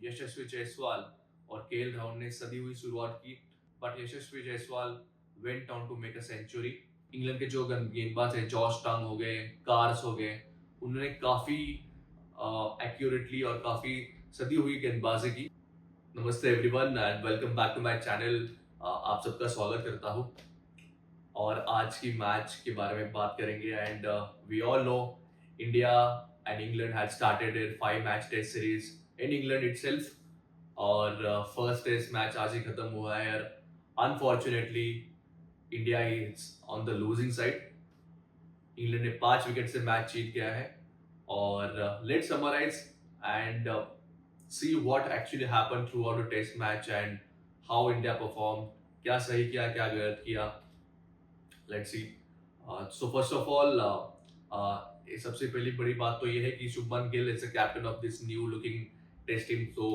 यशस्वी जायसवाल और केएल राहुल ने सदी हुई शुरुआत की, but Yashasvi Jaiswal went on to make a century. England के जो गेंदबाज है, जॉश टंग हो गए, कार्स हो गए, उन्होंने काफी एक्यूरेटली और काफी सदी हुई गेंदबाजी की। नमस्ते everyone and welcome back to my channel. आप सबका स्वागत करता हूँ और आज की मैच के बारे में बात करेंगे। And we all know India and England had started their 5 match test series in England itself, और फर्स्ट टेस्ट मैच आज ही खत्म हुआ है। Unfortunately India is on the losing side. England ने 5 विकेट से मैच जीत गया है। और let's summarize and see what actually happened throughout the test match and how India performed, क्या सही किया क्या गलत किया। Let's see. So first of all, सबसे पहली बड़ी बात तो ये है कि Shubman Gill is the captain of this new looking test team. So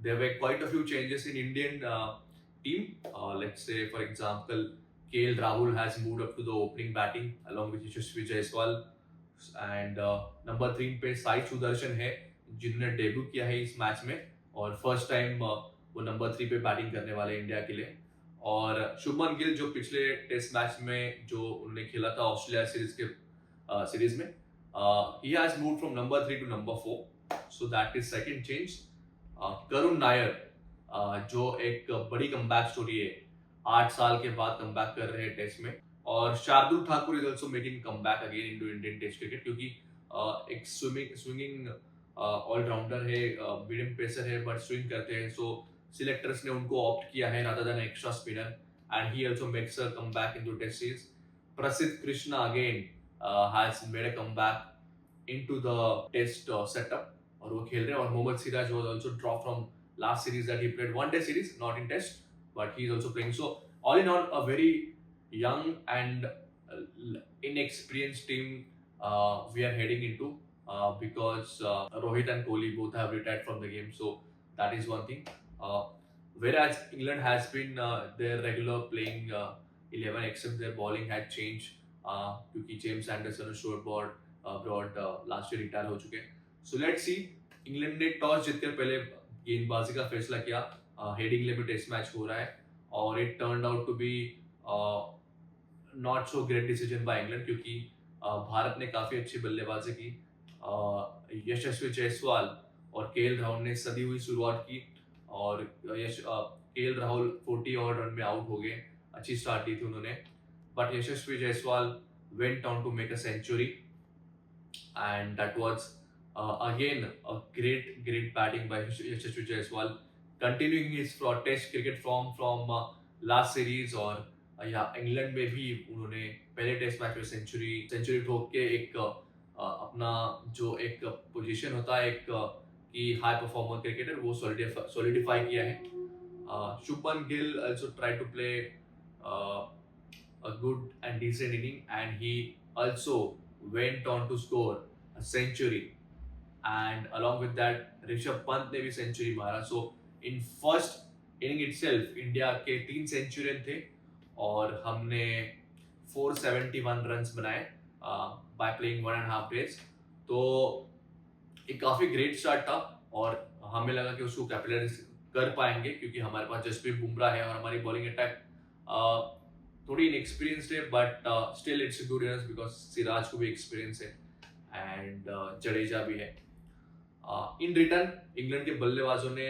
there were quite a few changes in Indian team. Let's say for example, KL Rahul has moved up to the opening batting along with Yashasvi Jaiswal, and number 3 पे साई सुदर्शन है जिन्होंने debut किया है इस match में, और first time वो number 3 पे बैटिंग करने वाले इंडिया के लिए। और शुभमन गिल जो पिछले टेस्ट मैच में जो उन्होंने खेला था ऑस्ट्रेलिया सीरीज में, he has moved from number 3 to number 4, so that is second change. Karun Nair जो एक बड़ी कमबैक स्टोरी है, 8 साल के बाद कमबैक कर रहे हैं टेस्ट में। और Shardul Thakur is also making comeback again into Indian test cricket, क्योंकि एक स्विंगिंग ऑलराउंडर है, मीडियम पेसर है बट स्विंग करते हैं। सो सिलेक्टर्स ने उनको ऑप्ट किया है rather than extra spinner, and he also makes a comeback into test series. Prasidh Krishna again has made a comeback into the test setup और वो खेल रहे हैं। और Mohammed Siraj was also drop from last series that he played one day series, not in test, but he is also playing. So all in all a very young and inexperienced team we are heading into, because Rohit and Kohli both have retired from the game, so that is one thing. Whereas England has been their regular playing 11, except their bowling had changed, क्योंकि James Anderson और Stuart Broad last year retire हो चुके हैं। So let's see, England ने toss जीतकर पहले गेंदबाजी का फैसला किया। हेडिंग में टेस्ट मैच हो रहा है और it turned out to be not so great decision by England, क्योंकि भारत ने काफी अच्छी बल्लेबाजी की। यशस्वी जायसवाल और केएल राहुल ने सदी हुई शुरुआत की, और केएल राहुल 40 और रन में आउट हो गए। अच्छी स्टार्ट दी थी उन्होंने, but Yashasvi Jaiswal went on to make a century, and that was again a great batting by Yashasvi Jaiswal, continuing his test cricket form from last series. और या इंग्लैंड में भी उन्होंने पहले टेस्ट मैच में सेंचुरी ठोक के एक अपना जो एक पोजीशन होता है एक कि हाई परफॉर्मर क्रिकेटर, वो सॉलिडिफाई किया है। Shubman Gill also try to play a good and decent inning, and he also went on to score a century, and along with that Rishabh Pant ने भी सेंचुरी मारा। So in first inning itself India के 3 Centurion थे और हमने 471 runs बनाए by playing 1.5 days। तो एक काफी ग्रेट स्टार्ट था और हमें लगा कि उसको कैपिटलाइज कर पाएंगे, क्योंकि हमारे पास जसप्रीत बुमराह है और हमारी बॉलिंग अटैक थोड़ी इनएक्सपीरियंस्ड है, but still it's good enough because Siraj को भी एक्सपीरियंस है एंड जडेजा भी है। इन रिटर्न इंग्लैंड के बल्लेबाजों ने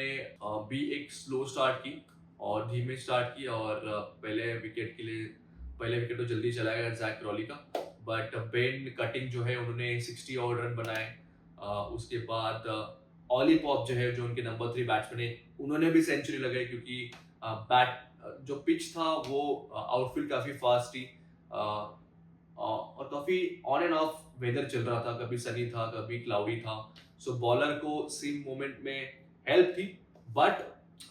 भी एक स्लो स्टार्ट की और धीमे स्टार्ट की, और पहले विकेट तो जल्दी चला गया जैक क्रॉली का, बट बेन कटिंग जो है उन्होंने 60 और रन बनाए। उसके बाद ऑली पॉप जो है, जो उनके नंबर 3 बैट्समैन है, उन्होंने भी सेंचुरी लगाई, क्योंकि जो पिच था वो आउटफील्ड काफी फास्ट थी और काफी ऑन एंड ऑफ वेदर चल रहा था, कभी सनी था कभी क्लाउडी था। सो बॉलर को सीम मोमेंट में हेल्प थी, but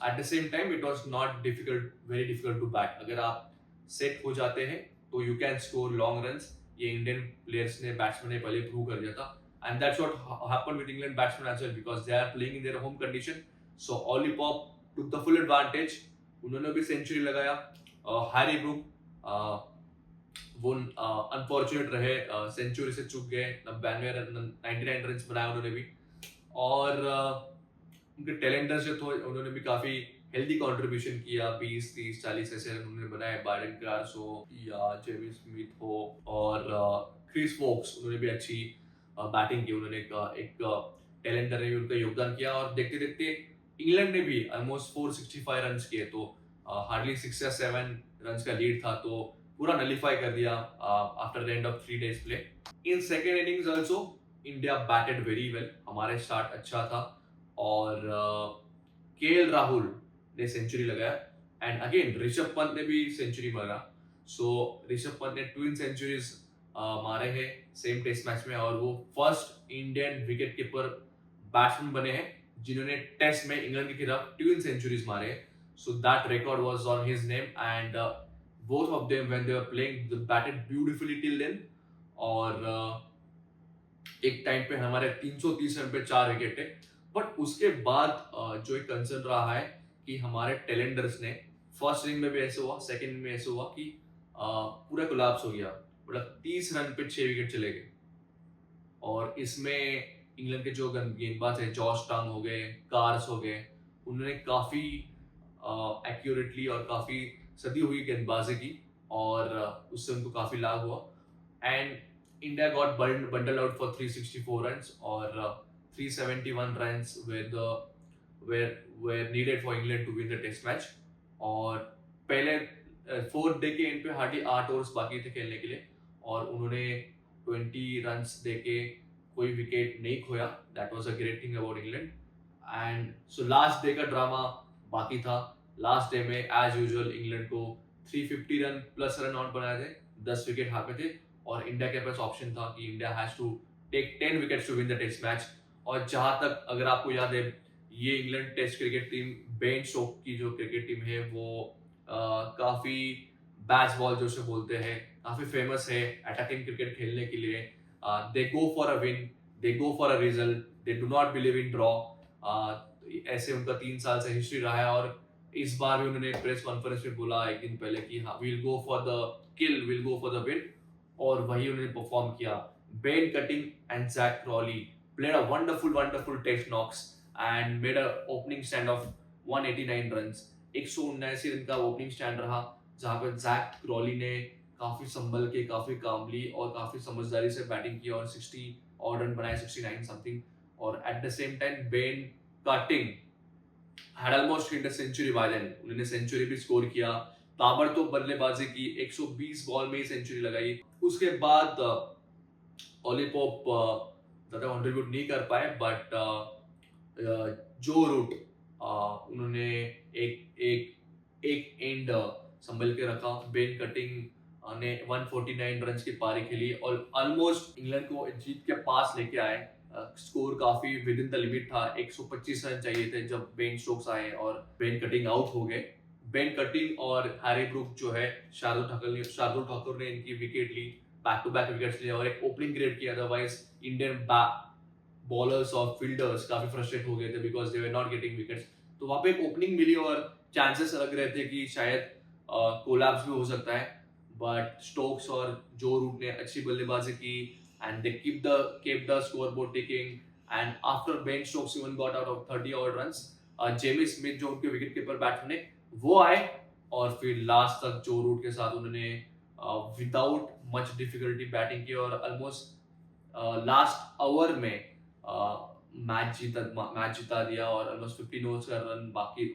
at the same time it was not very difficult to bat. अगर आप सेट हो जाते हैं तो you can score long runs. ये इंडियन प्लेयर्स ने, बैट्समैन ने पहले प्रूव कर दिया था, and that's what happened with England batsman as well, because they are playing in their home condition. So Ollie Pope took the full advantage, उन्होंने भी century लगाया। हैरी ब्रूक वो अनफॉर्चुनेट रहे, सेंचुरी से चूक गए, 99 रन बनाए उन्होंने भी। और उनके टैलेंटर्स जो थे उन्होंने भी काफी हेल्दी कंट्रीब्यूशन किया, 20 30 40 ऐसे रन उन्होंने बनाए। बाइडन क्लार्क हो या जेमी स्मिथ हो और क्रिस वोक्स, उन्होंने भी अच्छी बैटिंग की। उन्होंने एक टैलेंटर ने भी उनका योगदान किया और देखते देखते इंग्लैंड ने भी ऑलमोस्ट 465 रन किए, तो हार्डली 6 या 7 रन का लीड था, तो पूरा नलीफाई कर दिया after the end of 3 days play. In second innings also India batted very well, हमारे स्टार्ट अच्छा था और केएल राहुल ने सेंचुरी लगाया एंड अगेन ऋषभ पंत ने भी सेंचुरी मारा। सो ऋषभ पंत ने ट्विन सेंचुरीज मारे हैं सेम टेस्ट मैच में और वो first Indian wicket keeper batsman बने हैं जिन्होंने टेस्ट में इंग्लैंड के खिलाफ ट्विन सेंचुरीज मारे। So that record was on his name and both of them when they were playing they batted beautifully till then। और एक टाइम पे हमारे 330 रन पे 4 विकेट थे, बट उसके बाद जो एक कंसर्न रहा है कि हमारे टैलेंटर्स ने फर्स्ट इनिंग में भी ऐसे हुआ, सेकंड में ऐसे हुआ कि पूरा कोलैप्स हो गया, मतलब 30 रन पे 6 विकेट चले गए। और इसमें इंग्लैंड के जो गेंदबाज है, जॉश टंग हो गए, कार्स हो गए, उन्होंने काफी एक्यूरेटली और काफी सदी हुई गेंदबाजी की और उससे उनको काफी लाभ हुआ and India got bundle out for 364 runs और 371 runs were needed for England to win the test match। और पहले 4th डे के एंड पे हार्डली 8 ओवर्स बाकी थे खेलने के लिए और उन्होंने 20 runs देके कोई विकेट नहीं खोया। That was a great thing about England and so last day का ड्रामा बाकी था। लास्ट डे में एज यूजुअल इंग्लैंड को 350 रन प्लस रन आउट बनाए थे, 10 विकेट हाथ में थे और इंडिया के पास ऑप्शन था कि India has to take 10 wickets to win the test match. और जहां तक अगर आपको याद है, ये England test cricket team, Ben Stokes की जो क्रिकेट टीम है वो काफी बैट्स बॉल जो से बोलते हैं, काफी फेमस है अटैकिंग क्रिकेट खेलने के लिए। They go for a win, they go for a result, they do not believe in draw. ऐसे उनका 3 साल से हिस्ट्री रहा है और इस बार भी उन्होंने प्रेस कॉन्फ्रेंस में बोला एक दिन पहले कि हाँ, will go for the kill, will go for the win, और वही उन्होंने परफॉर्म किया। बेन कटिंग and Zak Crawley played a wonderful test knocks and made a opening stand of 189 runs। 179 run का ओपनिंग स्टैंड रहा जहां पर जैक क्रॉली ने काफी संभल के, काफी कामली और काफी समझदारी से बैटिंग की और 60 और रन बनाए, 69 समथिंग। और eight the same time Ben cutting had almost hit a century by then, उन्होंने सेंचुरी भी स्कोर किया, ताबड़तोड़ बल्लेबाजी की, 120 बॉल में ही सेंचुरी लगाई। उसके बाद ओली पोप ज्यादा कंट्रीब्यूट नहीं कर पाए, बट जो रूट उन्होंने एक एंड संभल के रखा। बेन कटिंग ने 149 रन की पारी खेली और ऑलमोस्ट इंग्लैंड को जीत के पास लेके आए। स्कोर काफी विद इन द लिमिट था, 125 रन चाहिए थे जब बेन स्टोक्स आए और बेन कटिंग आउट हो गए। बेन कटिंग और हैरी ब्रूक जो है, शार्दुल ठाकुर ने इनकी विकेट ली, बैक टू बैक विकेट्स लिए और एक ओपनिंग क्रिएट किया। अदरवाइज इंडियन बॉलर्स और फील्डर्स काफी फ्रस्ट्रेट हो गए थे because they were not getting wickets. तो वहां पे एक ओपनिंग मिली और चांसेस लग रहे थे कि शायद कोलैप्स भी हो सकता है, बट स्टोक्स और जो रूट ने अच्छी बल्लेबाजी की and they kept the scoreboard ticking and after Ben Stokes even got out of 30 odd runs, Jamie Smith जो उनके विकेट कीपर बैट्समैन है वो आए और फिर लास्ट तक जो रूट के साथ उन्होंने विदाउट मच डिफिकल्टी बैटिंग की और ऑलमोस्ट लास्ट ओवर में मैच जिता दिया और ऑलमोस्ट 15 ओवर्स का रन बाकी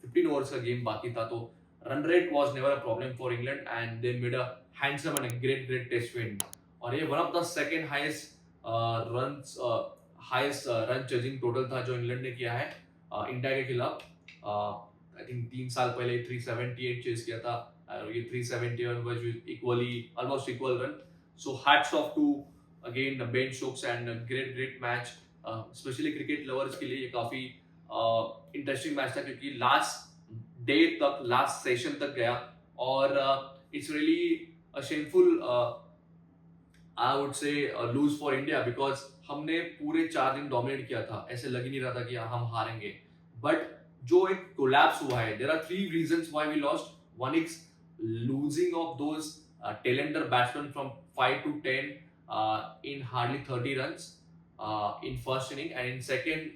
15 ओवर्स का गेम बाकी था। तो run rate was never a problem for England and they made a handsome and great test win. और ये one of the second highest run chasing total था जो इंग्लैंड ने किया है इंडिया के खिलाफ। आई थिंक 3 साल पहले 378 चेज किया था और ये 371 was equally almost equal run. So hats off to again Ben Stokes and great match, specially cricket lovers के लिए ये काफी इंटरेस्टिंग मैच था क्योंकि लास्ट डे तक, लास्ट सेशन तक गया और it's really a shameful I would say lose for India because हमने पूरे 4 दिन डोमिनेट किया था, ऐसे लग ही नहीं रहा था कि हम हारेंगे। बट जो एक कोलैप्स हुआ है, there are 3 reasons why we lost. One is losing of those talented batsmen from 5 to 10 in hardly 30 runs, in first inning, and in second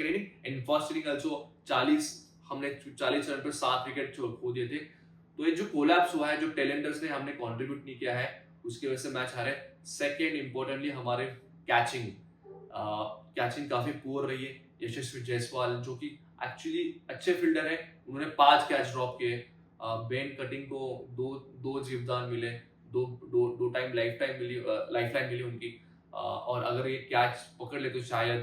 inning, and in first inning also 40 हमने 40 run पर 7 wicket खो दिए थे। तो ये जो collapse हुआ है, जो टेलेंडर्स ने हमने कंट्रीब्यूट नहीं किया है, उसकी वजह से मैच हारे। सेकेंड इंपॉर्टेंटली हमारे कैचिंग काफी पुअर रही है। यशस्वी जायसवाल जो कि एक्चुअली अच्छे फील्डर है, उन्होंने 5 कैच ड्रॉप किए। बेन कटिंग को दो जीवदान मिले, दो टाइम लाइफ लाइन मिली उनकी। और अगर ये कैच पकड़ ले तो शायद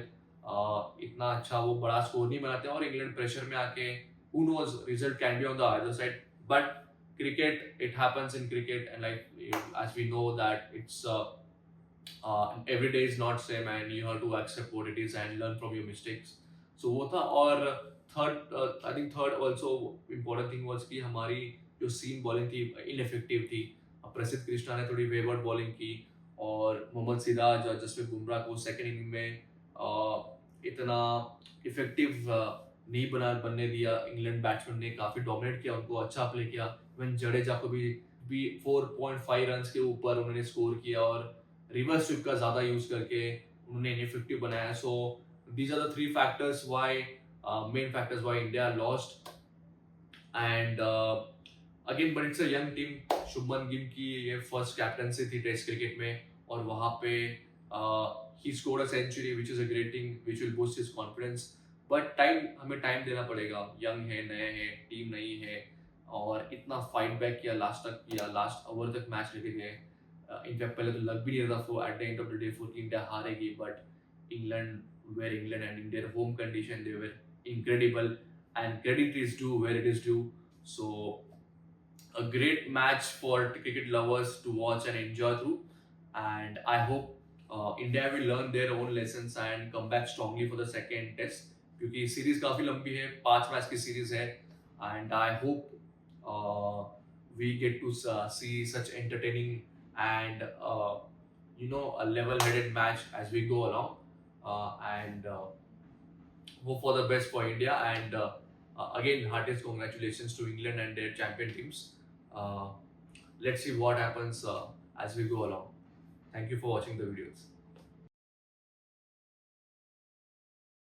इतना अच्छा वो बड़ा स्कोर नहीं बनाते, और इंग्लैंड प्रेशर में आके who knows result can be on the other side, but cricket, it happens in cricket, and like as we know that it's every day is not same, and you have to accept what it is and learn from your mistakes. So वो था। और third also important thing was कि हमारी जो seam bowling थी ineffective थी। प्रसिद्ध कृष्णा ने थोड़ी वेवर्ड बॉलिंग की, और मोहम्मद सिराज और जसप्रीत बुमराह को सेकेंड इनिंग में इतना इफेक्टिव नहीं बनने दिया। इंग्लैंड बैट्समैन ने काफी डोमिनेट किया, उनको अच्छा प्ले किया। इवन जडेजा को भी 4.5 रन के ऊपर उन्होंने स्कोर किया, और रिवर्स स्विप का ज्यादा यूज करके उन्होंने इनफेक्टिव बनाया। So these are the 3 factors why main factors why India lost. And again but it's a young team. Shubman Gill की ये फर्स्ट कैप्टनसी थी टेस्ट क्रिकेट में, और वहां पे he scored a century, which is a great thing, which will boost his confidence. But हमें time देना पड़ेगा। यंग है, नए हैं, टीम नहीं है, और इतना फाइट बैक किया, लास्ट ओवर तक मैच लेके गए। इनफैक्ट पहले तो लग भी नहीं रहा था at the end of the day कि इंडिया हारेगी, but England and in their home condition they were incredible, and credit is due where it is due. So a great match for cricket lovers to watch and enjoy through, and I hope India will learn their own lessons and come back strongly for the second test, क्योंकि series काफी लंबी है, 5 match की series है, and I hope we get to see such entertaining and a level-headed match as we go along, and hope for the best for India, and again heartiest congratulations to England and their champion teams. Let's see what happens as we go along. Thank you for watching the videos.